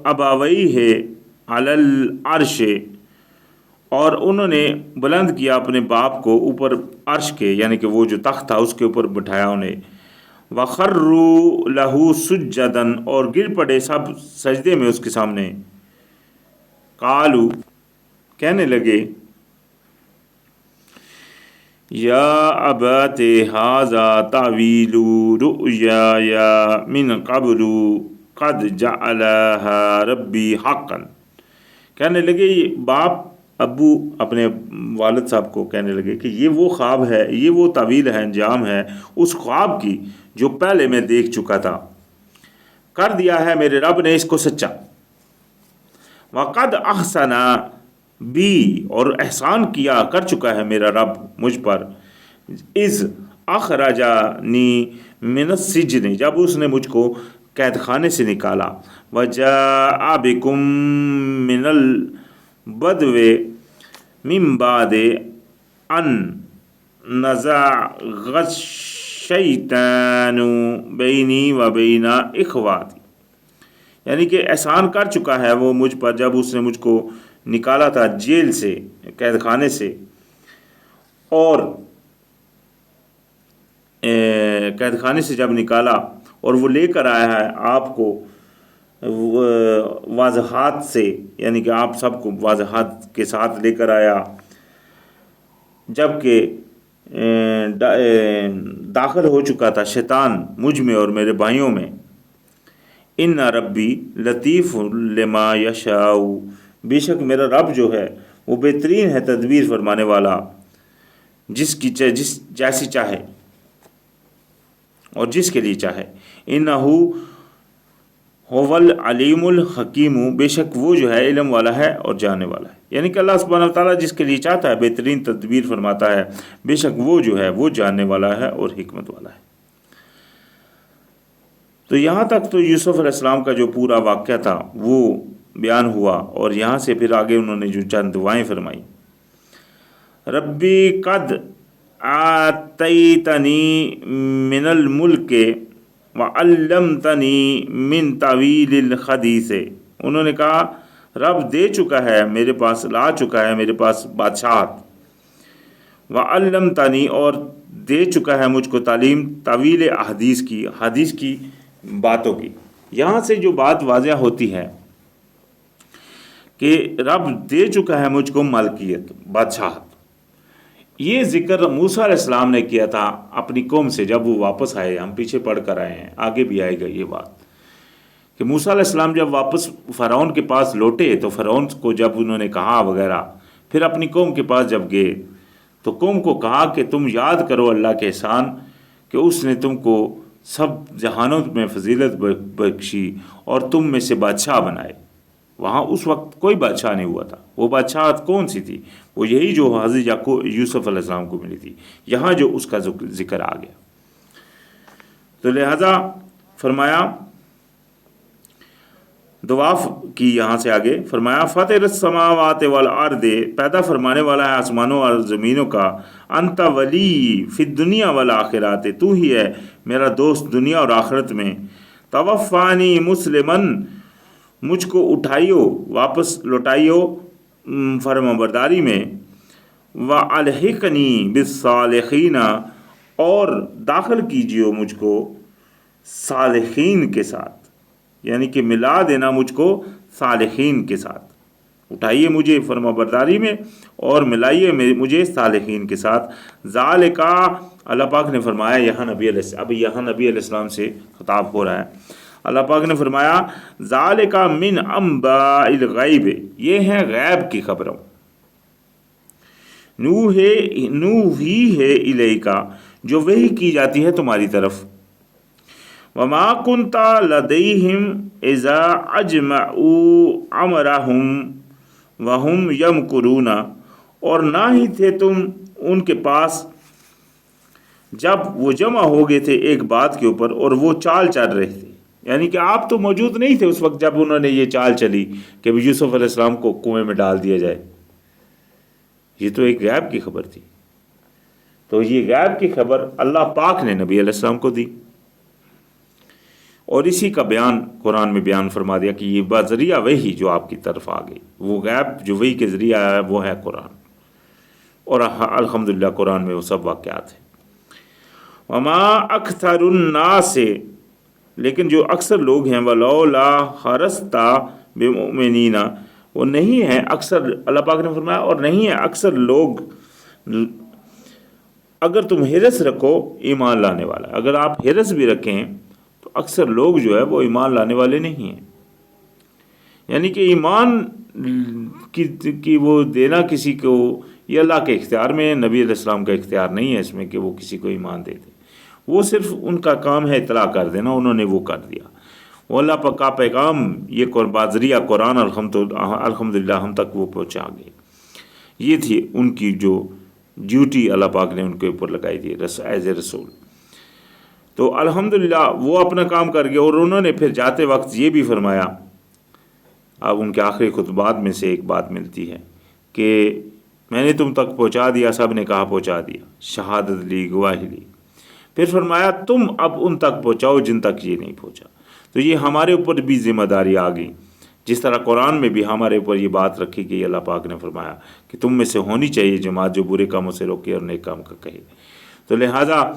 S1: ابویہ علی العرش، اور انہوں نے بلند کیا اپنے باپ کو اوپر عرش کے، یعنی کہ وہ جو تخت تھا اس کے اوپر بٹھایا انہیں، وخروا لہ سجدا، اور گر پڑے سب سجدے میں اس کے سامنے، قالوا، کہنے لگے، یا ابت ھذا تاویل رؤیای من قبل قد جعلھا ربی حقا، کہنے لگے باپ ابو اپنے والد صاحب کو کہنے لگے کہ یہ وہ خواب ہے، یہ وہ تعویل ہے، انجام ہے اس خواب کی جو پہلے میں دیکھ چکا تھا، کر دیا ہے میرے رب نے اس کو سچا، وقد احسن بی، اور احسان کیا کر چکا ہے میرا رب مجھ پر، اذ اخرجانی من السجن، جب اس نے مجھ کو قید خانے سے نکالا، وجاء بکم من البدو من بعد ان نزع الشیطان بینی و بین اخواتی، یعنی کہ احسان کر چکا ہے وہ مجھ پر جب اس نے مجھ کو نکالا تھا جیل سے، قید خانے سے، اور قید خانے سے جب نکالا اور وہ لے کر آیا ہے آپ کو واضحات سے، یعنی کہ آپ سب کو واضحات کے ساتھ لے کر آیا، جب کہ داخل ہو چکا تھا شیطان مجھ میں اور میرے بھائیوں میں۔ ان ربی لطیف لما یشاء، بے شک میرا رب جو ہے وہ بہترین ہے تدبیر فرمانے والا، جس جیسی چاہے اور جس کے لیے چاہے۔ انہ هو العلیم الحکیم، بے شک وہ جو ہے علم والا ہے اور جاننے والا ہے، یعنی کہ اللہ سبحانہ وتعالیٰ جس کے لیے چاہتا ہے بہترین تدبیر فرماتا ہے، بے شک وہ جو ہے وہ جاننے والا ہے اور حکمت والا ہے۔ تو یہاں تک تو یوسف علیہ السلام کا جو پورا واقعہ تھا وہ بیان ہوا، اور یہاں سے پھر آگے انہوں نے جو چند دعائیں فرمائیں، ربی قد آتیتنی من الملک وعلمتنی من تعویل الحدیث، انہوں نے کہا رب دے چکا ہے میرے پاس، لا چکا ہے میرے پاس بادشاہت، وعلمتنی اور دے چکا ہے مجھ کو تعلیم تعویل احادیث کی، حدیث کی باتوں کی۔ یہاں سے جو بات واضح ہوتی ہے کہ رب دے چکا ہے مجھ کو ملکیت، بادشاہت، یہ ذکر موسیٰ علیہ السلام نے کیا تھا اپنی قوم سے جب وہ واپس آئے، ہم پیچھے پڑھ کر آئے ہیں، آگے بھی آئے گا یہ بات کہ موسیٰ علیہ السلام جب واپس فرعون کے پاس لوٹے تو فرعون کو جب انہوں نے کہا وغیرہ، پھر اپنی قوم کے پاس جب گئے تو قوم کو کہا کہ تم یاد کرو اللہ کے احسان کہ اس نے تم کو سب جہانوں میں فضیلت بخشی اور تم میں سے بادشاہ بنائے۔ وہاں اس وقت کوئی بادشاہ نہیں ہوا تھا، وہ بادشاہت کون سی تھی؟ وہ یہی جو حضرت یوسف علیہ السلام کو ملی تھی، یہاں جو اس کا ذکر آ گیا۔ تو لہذا فرمایا دعا کی، یہاں سے آگے فرمایا فاطر السماوات والارض، پیدا فرمانے والا ہے آسمانوں اور زمینوں کا، انت ولی فی الدنیا والآخرات، تو ہی ہے میرا دوست دنیا اور آخرت میں، توفانی مسلمن، مجھ کو اٹھائیو واپس لوٹائیو فرمانبرداری میں، وَأَلْحِقْنِي بِالصَّالِحِينَ، اور داخل کیجیو مجھ کو صالحین کے ساتھ، یعنی کہ ملا دینا مجھ کو صالحین کے ساتھ، اٹھائیے مجھے فرمانبرداری میں اور ملائیے مجھے صالحین کے ساتھ۔ ذالکا، اللہ پاک نے فرمایا یہاں نبی علیہ السلام سے خطاب ہو رہا ہے، اللہ پاک نے فرمایا ذالکا من انباء الغیب، یہ ہیں غیب کی خبروں، نوحی ہے الیکا، جو وحی کی جاتی ہے تمہاری طرف، وما کنت لدیہم اذا اجمعوا امرہم وہم یمکرون، اور نہ ہی تھے تم ان کے پاس جب وہ جمع ہو گئے تھے ایک بات کے اوپر اور وہ چال چل رہے تھے، یعنی کہ آپ تو موجود نہیں تھے اس وقت جب انہوں نے یہ چال چلی کہ یوسف علیہ السلام کو کنویں میں ڈال دیا جائے، یہ تو ایک غیب کی خبر تھی۔ تو یہ غیب کی خبر اللہ پاک نے نبی علیہ السلام کو دی، اور اسی کا بیان قرآن میں بیان فرما دیا کہ یہ بذریعہ وحی جو آپ کی طرف آ گئی، وہ غیب جو وحی کے ذریعہ آیا ہے وہ ہے قرآن، اور الحمدللہ قرآن میں وہ سب واقعات ہیں۔ وما اکثر الناس، لیکن جو اکثر لوگ ہیں، ولولا حرصت بمؤمنین، وہ نہیں ہیں اکثر، اللہ پاک نے فرمایا اور نہیں ہیں اکثر لوگ، اگر تم حرص رکھو ایمان لانے والا، اگر آپ حرص بھی رکھیں تو اکثر لوگ جو ہے وہ ایمان لانے والے نہیں ہیں، یعنی کہ ایمان کی وہ دینا کسی کو یہ اللہ کے اختیار میں ہے، نبی علیہ السلام کا اختیار نہیں ہے اس میں کہ وہ کسی کو ایمان دے دے، وہ صرف ان کا کام ہے اطلاع کر دینا، انہوں نے وہ کر دیا، وہ اللہ پاک کا پیغام یہ بذریعہ قرآن الحمدللہ ہم تک وہ پہنچا گئے، یہ تھی ان کی جو ڈیوٹی اللہ پاک نے ان کے اوپر لگائی تھی ایز اے رسول. تو الحمدللہ وہ اپنا کام کر گئے. اور انہوں نے پھر جاتے وقت یہ بھی فرمایا، اب ان کے آخری خطبات میں سے ایک بات ملتی ہے کہ میں نے تم تک پہنچا دیا. سب نے کہا پہنچا دیا، شہادت لی، گواہی لی. پھر فرمایا تم اب ان تک پہنچاؤ جن تک یہ نہیں پہنچا. تو یہ ہمارے اوپر بھی ذمہ داری آ گئی، جس طرح قرآن میں بھی ہمارے اوپر یہ بات رکھی گئی. اللہ پاک نے فرمایا کہ تم میں سے ہونی چاہیے جماعت جو برے کاموں سے روکے اور نیک کام کا کہے. تو لہٰذا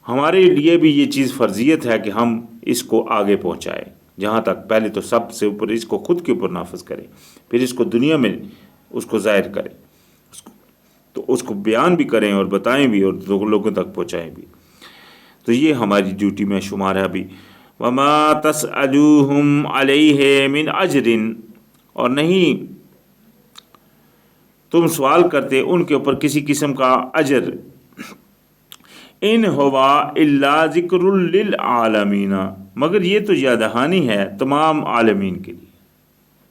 S1: ہمارے لیے بھی یہ چیز فرضیت ہے کہ ہم اس کو آگے پہنچائیں. جہاں تک پہلے تو سب سے اوپر اس کو خود کے اوپر نافذ کریں، پھر اس کو دنیا میں اس کو ظاہر کریں، تو اس کو بیان بھی کریں اور بتائیں بھی اور لوگوں تک پہنچائیں بھی. تو یہ ہماری ڈیوٹی میں شمار ہے ابھی. وما تسألوہم علیہ من اجر، اور نہیں تم سوال کرتے ان کے اوپر کسی قسم کا اجر. ان ہوا الا ذکر للعالمین، مگر یہ تو یاد دہانی ہے تمام عالمین کے لیے.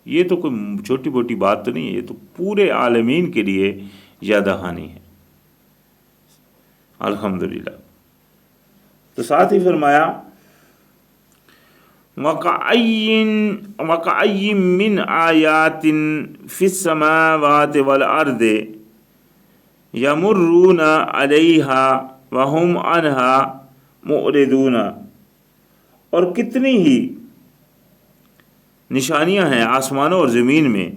S1: یہ تو کوئی چھوٹی موٹی بات تو نہیں ہے، یہ تو پورے عالمین کے لیے یاد دہانی ہے. الحمدللہ. تو ساتھ ہی فرمایا وَكَأَيٍّ مِّنْ آيَاتٍ فِي السَّمَاوَاتِ وَالْأَرْضِ يَمُرُّونَ عَلَيْهَا وَهُمْ عَنْهَا مُعْرِضُونَ، اور کتنی ہی نشانیاں ہیں آسمانوں اور زمین میں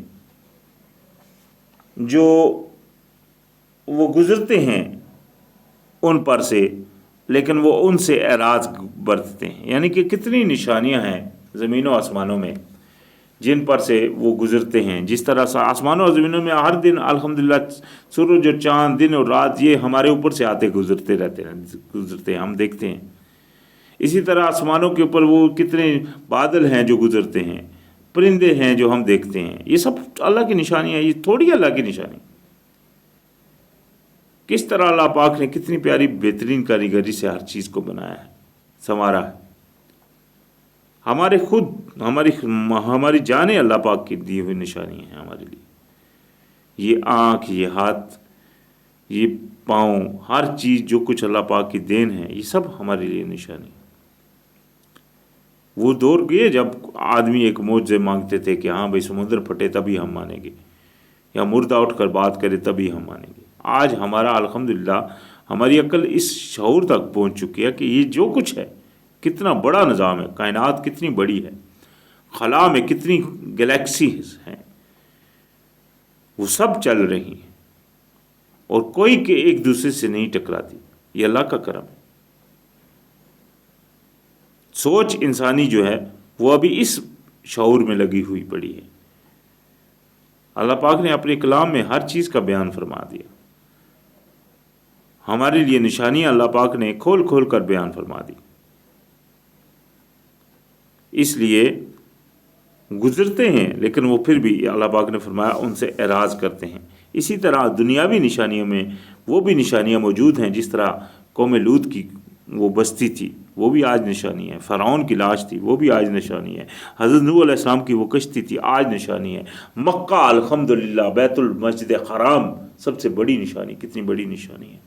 S1: جو وہ گزرتے ہیں ان پر سے، لیکن وہ ان سے اعراض برتتے ہیں. یعنی کہ کتنی نشانیاں ہیں زمینوں آسمانوں میں جن پر سے وہ گزرتے ہیں. جس طرح سے آسمانوں اور زمینوں میں ہر دن الحمدللہ سورج اور چاند، دن اور رات، یہ ہمارے اوپر سے آتے گزرتے ہیں، ہم دیکھتے ہیں. اسی طرح آسمانوں کے اوپر وہ کتنے بادل ہیں جو گزرتے ہیں، پرندے ہیں جو ہم دیکھتے ہیں. یہ سب اللہ کی نشانی ہے، یہ تھوڑی اللہ کی نشانی. کس طرح اللہ پاک نے کتنی پیاری بہترین کاریگری سے ہر چیز کو بنایا ہے، سنوارا ہے. ہمارے خود ہماری جانیں اللہ پاک کی دی ہوئی نشانی ہیں ہمارے لیے. یہ آنکھ، یہ ہاتھ، یہ پاؤں، ہر چیز جو کچھ اللہ پاک کی دین ہے، یہ سب ہمارے لیے نشانی. وہ دور گئے جب آدمی ایک معجزے مانگتے تھے کہ ہاں بھائی سمندر پھٹے تبھی ہم مانیں گے، یا مردہ اٹھ کر بات کرے تبھی ہم مانیں گے. آج ہمارا الحمدللہ ہماری عقل اس شعور تک پہنچ چکی ہے کہ یہ جو کچھ ہے کتنا بڑا نظام ہے، کائنات کتنی بڑی ہے، خلا میں کتنی گلیکسیز ہیں، وہ سب چل رہی ہیں اور کوئی کہ ایک دوسرے سے نہیں ٹکراتی. یہ اللہ کا کرم ہے. سوچ انسانی جو ہے وہ ابھی اس شعور میں لگی ہوئی پڑی ہے. اللہ پاک نے اپنے کلام میں ہر چیز کا بیان فرما دیا. ہمارے لیے نشانیاں اللہ پاک نے کھول کھول کر بیان فرما دی. اس لیے گزرتے ہیں لیکن وہ پھر بھی اللہ پاک نے فرمایا ان سے اعراض کرتے ہیں. اسی طرح دنیاوی نشانیوں میں وہ بھی نشانیاں موجود ہیں. جس طرح قوم لوط کی وہ بستی تھی وہ بھی آج نشانی ہے، فرعون کی لاش تھی وہ بھی آج نشانی ہے، حضرت نوح علیہ السلام کی وہ کشتی تھی آج نشانی ہے، مکہ الحمدللہ بیت المسجد حرام سب سے بڑی نشانی، کتنی بڑی نشانی ہے.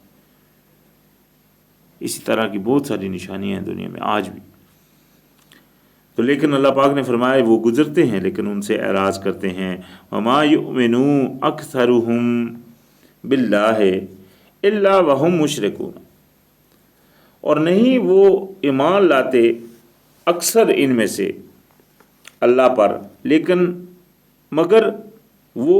S1: اسی طرح کی بہت ساری نشانیاں ہیں دنیا میں آج بھی. تو لیکن اللہ پاک نے فرمایا وہ گزرتے ہیں لیکن ان سے اعراض کرتے ہیں. وما یؤمن اکثرهم باللہ الا وهم مشرکون، اور نہیں وہ ایمان لاتے اکثر ان میں سے اللہ پر، لیکن مگر وہ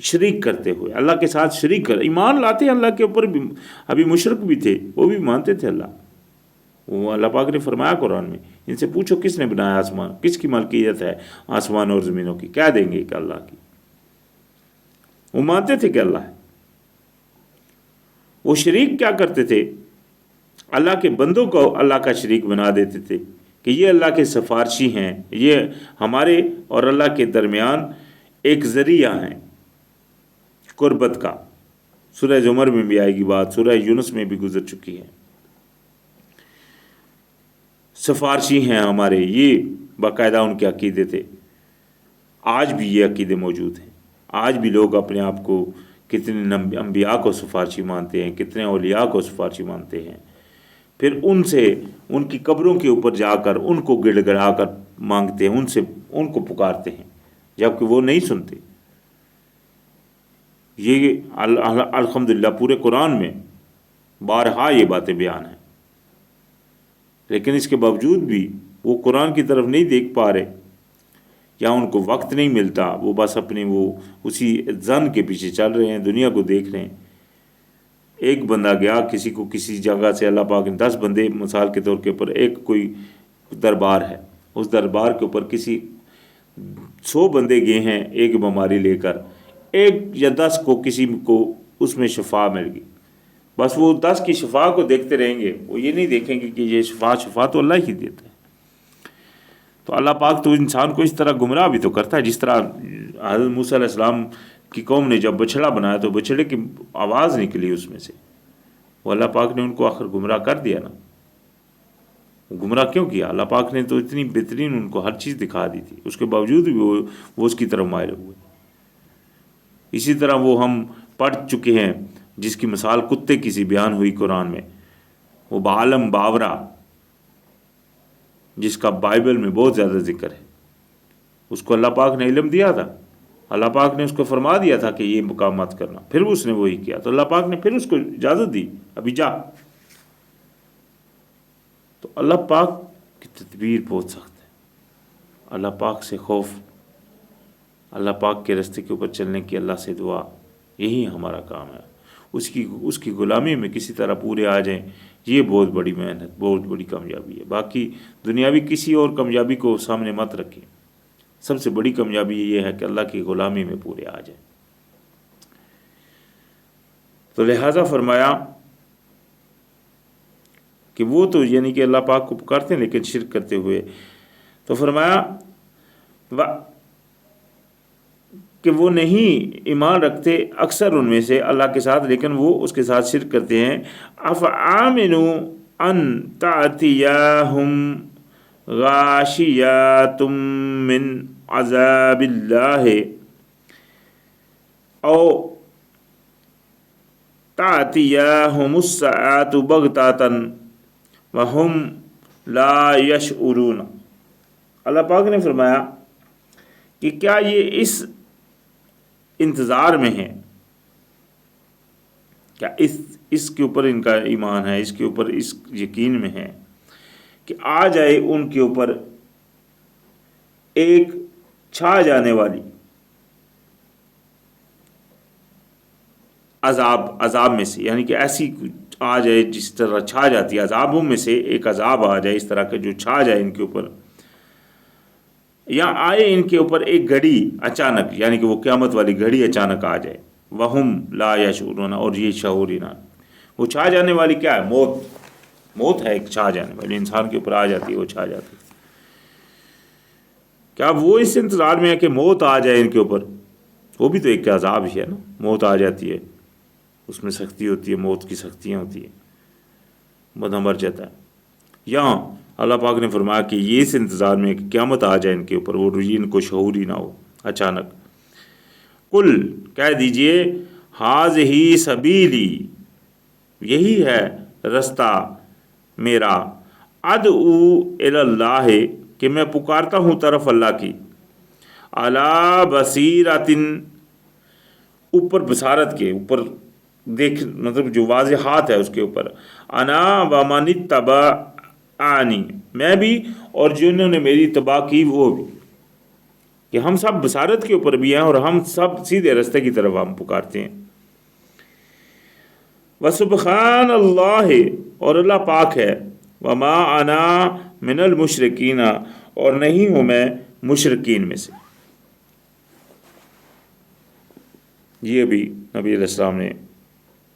S1: شریک کرتے ہوئے، اللہ کے ساتھ شریک کر ایمان لاتے ہیں اللہ کے اوپر بھی. ابھی مشرک بھی تھے، وہ بھی مانتے تھے اللہ. وہ اللہ پاک نے فرمایا قرآن میں ان سے پوچھو کس نے بنایا آسمان، کس کی ملکیت ہے آسمان اور زمینوں کی، کیا دیں گے کہ اللہ کی. وہ مانتے تھے کہ اللہ ہے. وہ شریک کیا کرتے تھے، اللہ کے بندوں کو اللہ کا شریک بنا دیتے تھے کہ یہ اللہ کے سفارشی ہیں، یہ ہمارے اور اللہ کے درمیان ایک ذریعہ ہیں قربت کا. سورہ زمر میں بھی آئے گی بات، سورہ یونس میں بھی گزر چکی ہے. سفارشی ہیں ہمارے، یہ باقاعدہ ان کے عقیدے تھے. آج بھی یہ عقیدے موجود ہیں. آج بھی لوگ اپنے آپ کو کتنے انبیاء کو سفارشی مانتے ہیں، کتنے اولیاء کو سفارشی مانتے ہیں، پھر ان سے ان کی قبروں کے اوپر جا کر ان کو گڑ گڑا کر مانگتے ہیں، ان کو پکارتے ہیں جبکہ وہ نہیں سنتے۔ یہ الحمدللہ پورے قرآن میں بارہا یہ باتیں بیان ہیں، لیکن اس کے باوجود بھی وہ قرآن کی طرف نہیں دیکھ پا رہے، یا ان کو وقت نہیں ملتا، وہ بس اپنے وہ اسی ظن کے پیچھے چل رہے ہیں، دنیا کو دیکھ رہے ہیں۔ ایک بندہ گیا کسی کو کسی جگہ سے، اللہ پاک نے 10 بندے مثال کے طور کے اوپر، ایک کوئی دربار ہے، اس دربار کے اوپر کسی 100 بندے گئے ہیں ایک بیماری لے کر، ایک یا 10 کو کسی کو اس میں شفا مل گئی، بس وہ 10 کی شفا کو دیکھتے رہیں گے، وہ یہ نہیں دیکھیں گے کہ یہ شفا تو اللہ ہی دیتا ہے۔ تو اللہ پاک تو انسان کو اس طرح گمراہ بھی تو کرتا ہے، جس طرح حضرت موسیٰ علیہ السلام کی قوم نے جب بچھڑا بنایا تو بچھڑے کی آواز نکلی اس میں سے، وہ اللہ پاک نے ان کو آخر گمراہ کر دیا نا۔ گمراہ کیوں کیا؟ اللہ پاک نے تو اتنی بہترین ان کو ہر چیز دکھا دی تھی، اس کے باوجود بھی وہ اس کی طرف مائل ہوئے۔ اسی طرح وہ ہم پڑھ چکے ہیں جس کی مثال کتے کی سی بیان ہوئی قرآن میں، وہ بعالم باورا، جس کا بائبل میں بہت زیادہ ذکر ہے، اس کو اللہ پاک نے علم دیا تھا، اللہ پاک نے اس کو فرما دیا تھا کہ یہ کام مت کرنا، پھر اس نے وہی کیا، تو اللہ پاک نے پھر اس کو اجازت دی، ابھی جا۔ تو اللہ پاک کی تدبیر بہت سخت ہے، اللہ پاک سے خوف، اللہ پاک کے راستے کے اوپر چلنے کی اللہ سے دعا، یہی ہمارا کام ہے۔ اس کی غلامی میں کسی طرح پورے آ جائیں، یہ بہت بڑی محنت، بہت بڑی کامیابی ہے۔ باقی دنیاوی کسی اور کامیابی کو سامنے مت رکھیں، سب سے بڑی کامیابی یہ ہے کہ اللہ کی غلامی میں پورے آ جائیں۔ تو لہٰذا فرمایا کہ وہ تو یعنی کہ اللہ پاک کو پکارتے ہیں لیکن شرک کرتے ہوئے، تو فرمایا کہ وہ نہیں ایمان رکھتے اکثر ان میں سے اللہ کے ساتھ، لیکن وہ اس کے ساتھ شرک کرتے ہیں۔ افآمنوا ان تأتیہم غاشیۃ من عذاب اللہ او تأتیہم الساعۃ بغتۃ وہم لا یشعرون۔ اللہ پاک نے فرمایا کہ کیا یہ اس انتظار میں ہیں، کیا اس کے اوپر ان کا ایمان ہے، اس کے اوپر اس یقین میں ہے کہ آ جائے ان کے اوپر ایک چھا جانے والی عذاب میں سے، یعنی کہ ایسی آ جائے جس طرح چھا جاتی ہے، عذابوں میں سے ایک عذاب آ جائے اس طرح کے جو چھا جائے ان کے اوپر، یا آئے ان کے اوپر ایک گھڑی اچانک، یعنی کہ وہ قیامت والی گھڑی اچانک آ جائے، وہم لا یشعرون، اور یہ شعور ہی نہ۔ وہ چھا جانے والی کیا ہے؟ موت ہے، ایک چھا جانے والی انسان کے اوپر آ جاتی ہے، وہ چھا جاتی ہے۔ کیا وہ اس انتظار میں ہے کہ موت آ جائے ان کے اوپر؟ وہ بھی تو ایک عذاب ہی ہے نا، موت آ جاتی ہے، اس میں سختی ہوتی ہے، موت کی سختیاں ہوتی ہیں، بندہ مر جاتا ہے۔ یہاں اللہ پاک نے فرمایا کہ یہ اس انتظار میں کہ قیامت آ جائے ان کے اوپر، وہ ان کو شعور ہی نہ ہو اچانک۔ قل کہہ دیجئے ھذہ سبیلی، یہی ہے رستہ میرا، ادعو الی اللہ، کہ میں پکارتا ہوں طرف اللہ کی، علی بصیرۃ، اوپر بصارت کے اوپر، دیکھ مطلب جو واضحات ہے اس کے اوپر، انا ومن اتبعنی، میں بھی اور جنہوں نے میری اتباع کی وہ بھی، کہ ہم سب بصارت کے اوپر بھی ہیں اور ہم سب سیدھے راستے کی طرف ہم پکارتے ہیں۔ وسبحان اللہ، اور اللہ پاک ہے، وما انا من المشرکین، اور نہیں ہوں میں مشرکین میں سے۔ یہ بھی نبی علیہ السلام نے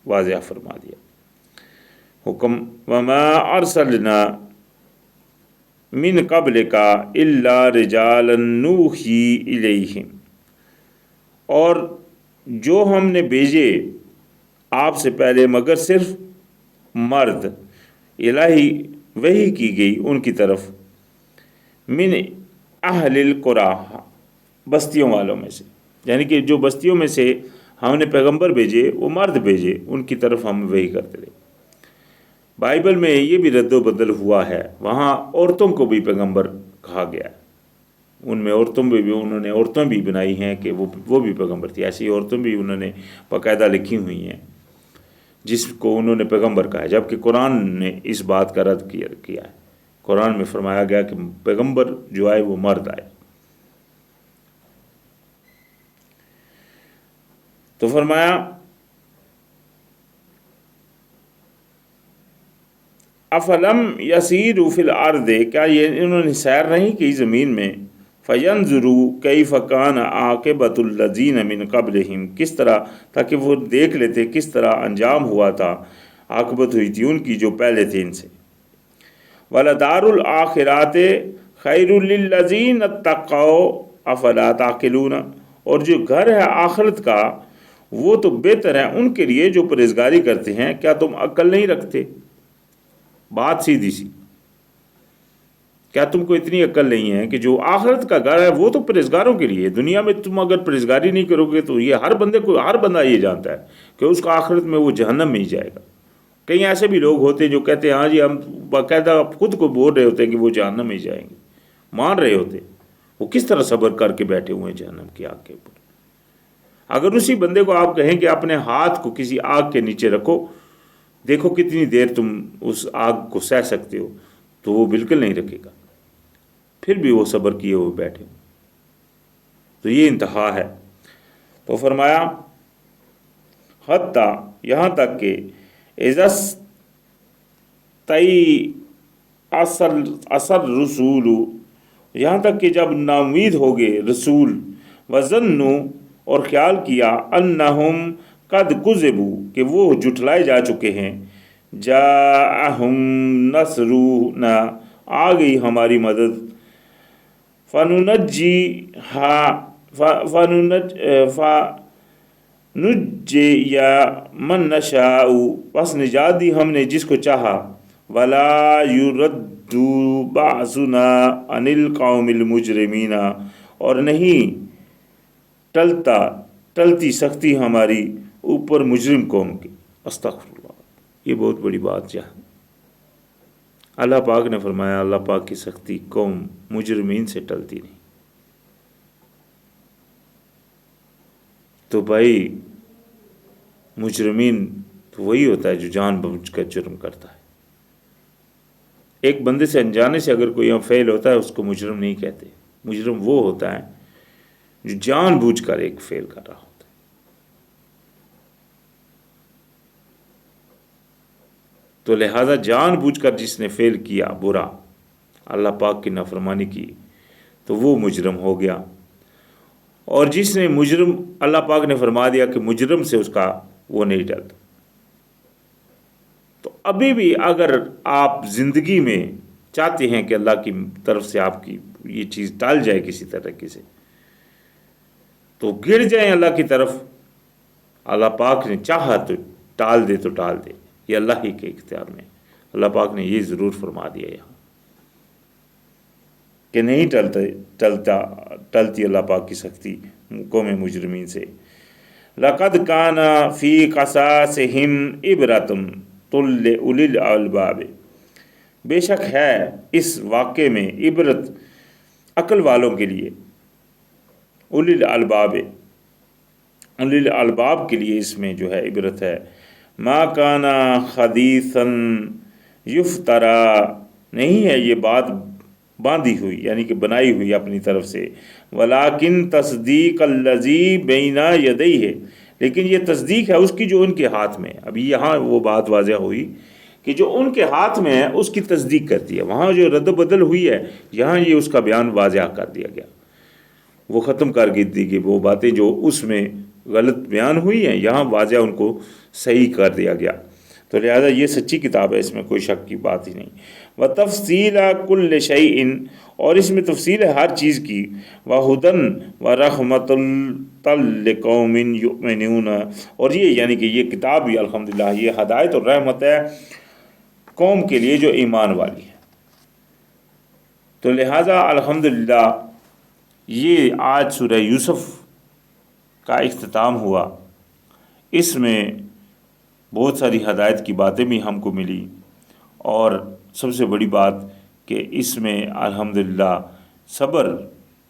S1: واضح فرما دیا حکم، وما ارسلنا من قبلک الا رجالا نوحی الیہم، اور جو ہم نے بھیجے آپ سے پہلے مگر صرف مرد، الہی وحی کی گئی ان کی طرف، من اہل القریٰ، بستیوں والوں میں سے، یعنی کہ جو بستیوں میں سے ہم نے پیغمبر بھیجے، وہ مرد بھیجے، ان کی طرف ہم وحی کرتے رہے۔ بائبل میں یہ بھی رد و بدل ہوا ہے، وہاں عورتوں کو بھی پیغمبر کہا گیا ہے، ان میں عورتوں میں بھی انہوں نے عورتیں بھی بنائی ہیں کہ وہ بھی پیغمبر تھی، ایسی عورتیں بھی انہوں نے باقاعدہ لکھی ہوئی ہیں جس کو انہوں نے پیغمبر کہا ہے، جبکہ قرآن نے اس بات کا رد کیا ہے۔ قرآن میں فرمایا گیا کہ پیغمبر جو آئے وہ مرد آئے۔ تو فرمایا افلم یسیروا فی الارض، کیا یہ انہوں نے سیر نہیں کی زمین میں، فینظروا کیف کان عاقبۃ الذین من قبلہم، کس طرح، تاکہ وہ دیکھ لیتے کس طرح انجام ہوا تھا، عاقبت ہوئی تھی ان کی جو پہلے تھے ان سے۔ وَلَدَارُ الْآخِرَةِ خَيْرٌ لِلَّذِينَ اتَّقَوْا أَفَلَا تَعْقِلُونَ، اور جو گھر ہے آخرت کا وہ تو بہتر ہے ان کے لیے جو پرہیزگاری کرتے ہیں، کیا تم عقل نہیں رکھتے؟ بات سیدھی سی، کیا تم کو اتنی عقل نہیں ہے کہ جو آخرت کا گھر ہے وہ تو پرہیزگاروں کے لیے، دنیا میں تم اگر پرہیزگاری نہیں کرو گے تو یہ ہر بندہ یہ جانتا ہے کہ اس کا آخرت میں وہ جہنم میں ہی جائے گا۔ کئی ایسے بھی لوگ ہوتے ہیں جو کہتے ہیں ہاں جی ہم باقاعدہ خود کو بول رہے ہوتے ہیں کہ وہ جہنم میں ہی جائیں گے، مان رہے ہوتے، وہ کس طرح صبر کر کے بیٹھے ہوئے ہیں جہنم کی آگ کے اوپر۔ اگر اسی بندے کو آپ کہیں کہ اپنے ہاتھ کو کسی آگ کے نیچے رکھو، دیکھو کتنی دیر تم اس آگ کو سہ سکتے ہو، تو وہ بالکل نہیں رکھے گا، پھر بھی وہ صبر کیے ہوئے بیٹھے ہو۔ تو یہ انتہا ہے۔ تو فرمایا حتیٰ، یہاں تک کہ اذا اثر رسول، یہاں تک کہ جب ناامید ہو گئے رسول، وظنوا، اور خیال کیا، انہم قد کذبوا، کہ وہ جھٹلائے جا چکے ہیں، جاءہم نصرنا، آ گئی ہماری مدد، فنجی من نشاء، بس نجات دی ہم نے جس کو چاہا، ولا یرد بأسنا عن القوم المجرمین، اور نہیں ٹلتی سختی ہماری اوپر مجرم قوم کی۔ استغفر اللہ، یہ بہت بڑی بات ہے۔ اللہ پاک نے فرمایا اللہ پاک کی سختی قوم مجرمین سے ٹلتی نہیں۔ تو بھائی مجرمین تو وہی ہوتا ہے جو جان بوجھ کر جرم کرتا ہے۔ ایک بندے سے انجانے سے اگر کوئی فعل ہوتا ہے اس کو مجرم نہیں کہتے، مجرم وہ ہوتا ہے جو جان بوجھ کر ایک فعل کر رہا ہوتا ہے۔ تو لہذا جان بوجھ کر جس نے فعل کیا برا، اللہ پاک کی نافرمانی کی، تو وہ مجرم ہو گیا۔ اور جس نے مجرم، اللہ پاک نے فرما دیا کہ مجرم سے اس کا وہ نہیں ٹلتا۔ تو ابھی بھی اگر آپ زندگی میں چاہتے ہیں کہ اللہ کی طرف سے آپ کی یہ چیز ٹال جائے کسی طریقے سے، تو گر جائیں اللہ کی طرف، اللہ پاک نے چاہا تو ٹال دے تو ٹال دے، یہ اللہ ہی کے اختیار میں۔ اللہ پاک نے یہ ضرور فرما دیا یہاں کہ نہیں ٹلتی اللہ پاک کی سختی قوم مجرمین سے۔ لَقَدْ كَانَ فِي قَصَاصِهِمْ عِبْرَةٌ لِأُولِي الْأَلْبَابِ، بے شک ہے اس واقعے میں عبرت عقل والوں کے لیے، اولی الالباب کے لیے اس میں جو ہے عبرت ہے۔ ما کان حدیثا یفترا، نہیں ہے یہ بات باندھی ہوئی یعنی کہ بنائی ہوئی اپنی طرف سے، ولیکن تصدیق الذی بین یدیہ، لیکن یہ تصدیق ہے اس کی جو ان کے ہاتھ میں۔ ابھی یہاں وہ بات واضح ہوئی کہ جو ان کے ہاتھ میں ہے اس کی تصدیق کرتی ہے، وہاں جو رد و بدل ہوئی ہے یہاں یہ اس کا بیان واضح کر دیا گیا، وہ ختم کر دی گئی، وہ باتیں جو اس میں غلط بیان ہوئی ہیں یہاں واضح ان کو صحیح کر دیا گیا۔ تو لہذا یہ سچی کتاب ہے، اس میں کوئی شک کی بات ہی نہیں۔ وَتَفْصِيلَ كُلِّ شَيْءٍ، اور اس میں تفصیل ہے ہر چیز کی، وَهُدًى وَرَحْمَةً لِقَوْمٍ يُؤْمِنُونَ، اور یہ یعنی کہ یہ کتاب بھی الحمدللہ یہ ہدایت اور رحمت ہے قوم کے لیے جو ایمان والی ہے۔ تو لہذا الحمدللہ یہ آج سورہ یوسف کا اختتام ہوا، اس میں بہت ساری ہدایت کی باتیں بھی ہم کو ملی، اور سب سے بڑی بات کہ اس میں الحمدللہ صبر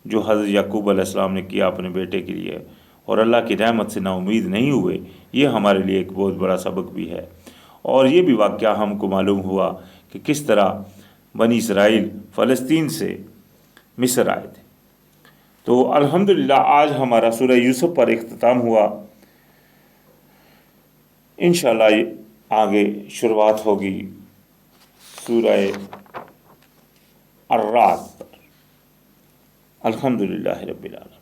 S1: جو حضرت یعقوب علیہ السلام نے کیا اپنے بیٹے کے لیے، اور اللہ کی رحمت سے نا امید نہیں ہوئے، یہ ہمارے لیے ایک بہت بڑا سبق بھی ہے۔ اور یہ بھی واقعہ ہم کو معلوم ہوا کہ کس طرح بنی اسرائیل فلسطین سے مصر آئے تھے۔ تو الحمدللہ آج ہمارا سورہ یوسف پر اختتام ہوا۔ انشاءاللہ آگے شروعات ہوگی سورہ الرعد پر۔ الحمدللہ رب العالمین۔